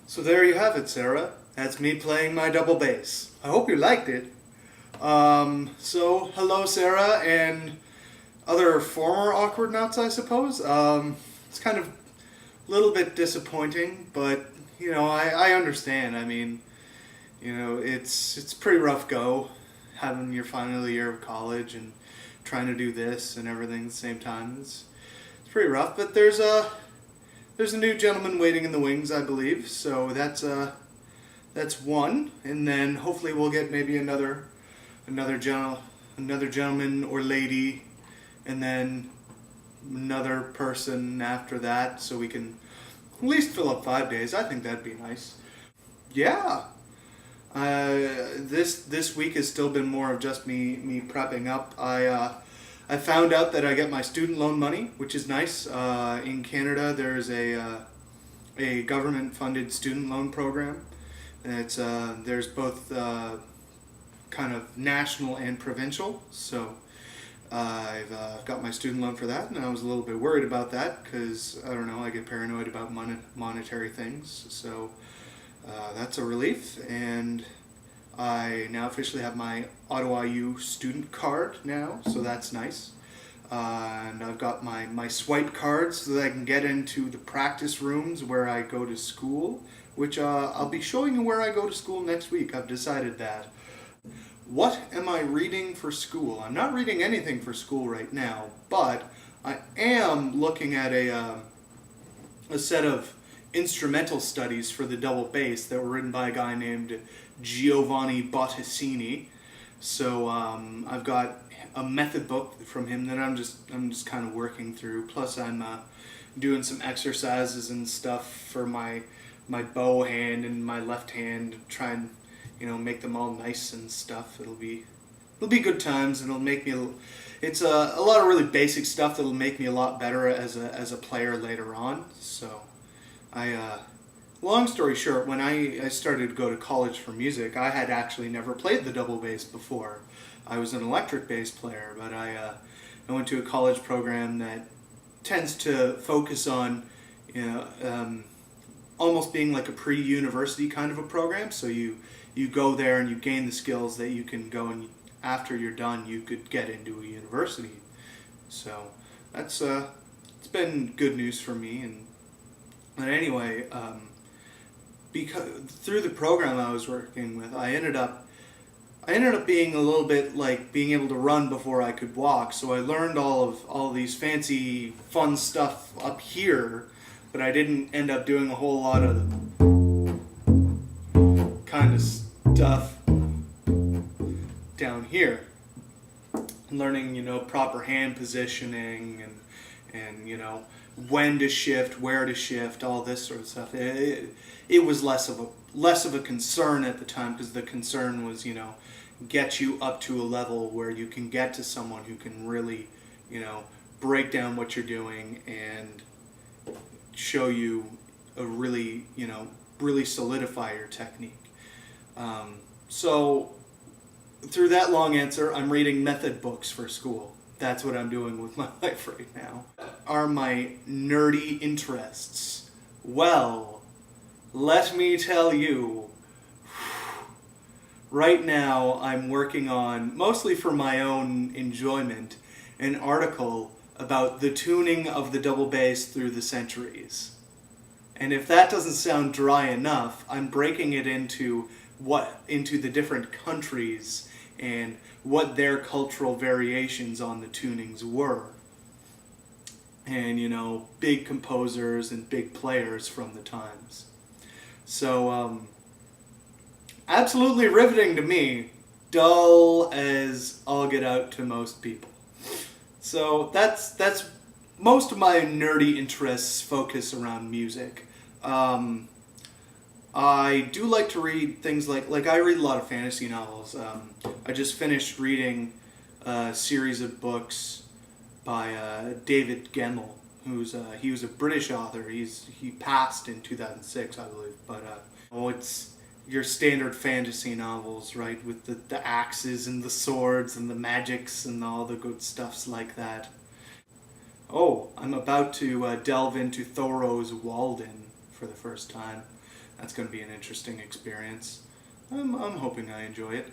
So there you have it, Sarah. That's me playing my double bass. I hope you liked it. So hello, Sarah, and other former awkward nuts, I suppose. It's kind of a little bit disappointing, but you know, I understand. I mean, you know, it's pretty rough go having your final year of college and trying to do this and everything at the same time. It's pretty rough, but there's a new gentleman waiting in the wings, I believe. So that's one, and then hopefully we'll get maybe another gentleman or lady, and then another person after that, so we can at least fill up 5 days. I think that'd be nice. Yeah. This week has still been more of just me prepping up. I found out that I get my student loan money, which is nice. In Canada, there's a government-funded student loan program. It's there's both kind of national and provincial. So I've got my student loan for that, and I was a little bit worried about that because I don't know, I get paranoid about monetary things. So that's a relief, and I now officially have my Ottawa U student card now, so that's nice. And I've got my swipe cards so that I can get into the practice rooms where I go to school, which I'll be showing you where I go to school next week. I've decided that. What am I reading for school? I'm not reading anything for school right now, but I am looking at a set of instrumental studies for the double bass that were written by a guy named Giovanni Botticini. So I've got a method book from him that I'm just kind of working through. Plus I'm doing some exercises and stuff for my bow hand and my left hand, try and make them all nice and stuff. It'll be good times, and it'll make me. It's a lot of really basic stuff that'll make me a lot better as a player later on. So long story short, when I started to go to college for music, I had actually never played the double bass before. I was an electric bass player, but I went to a college program that tends to focus on almost being like a pre-university kind of a program. So you go there and you gain the skills that you can go, and after you're done you could get into a university. So that's it's been good news for me. But anyway, because through the program I was working with, I ended up being a little bit like being able to run before I could walk. So I learned all these fancy fun stuff up here, but I didn't end up doing a whole lot of kind of stuff down here. Learning, proper hand positioning and when to shift, where to shift, all this sort of stuff. It was less of a concern at the time, because the concern was, get you up to a level where you can get to someone who can really, break down what you're doing and show you a really, really solidify your technique. So through that long answer, I'm reading method books for school. That's what I'm doing with my life right now. Are my nerdy interests? Well, let me tell you, right now I'm working on, mostly for my own enjoyment, an article about the tuning of the double bass through the centuries. And if that doesn't sound dry enough, I'm breaking it into the different countries and what their cultural variations on the tunings were. And, big composers and big players from the times. So, absolutely riveting to me, dull as all get out to most people. So that's most of my nerdy interests focus around music. I do like to read things like I read a lot of fantasy novels. I just finished reading a series of books by David Gemmell, he was a British author. He passed in 2006, I believe. But it's your standard fantasy novels, right, with the axes and the swords and the magics and all the good stuffs like that. Oh, I'm about to delve into Thoreau's Walden for the first time. That's going to be an interesting experience. I'm hoping I enjoy it.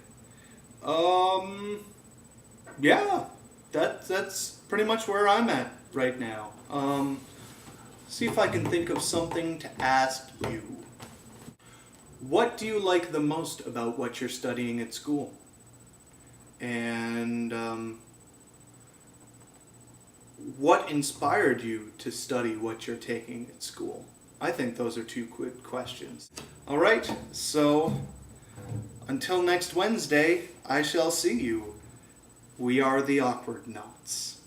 Yeah, that's pretty much where I'm at right now. See if I can think of something to ask you. What do you like the most about what you're studying at school? And what inspired you to study what you're taking at school? I think those are two good questions. All right, so until next Wednesday, I shall see you. We are the Awkward Knots.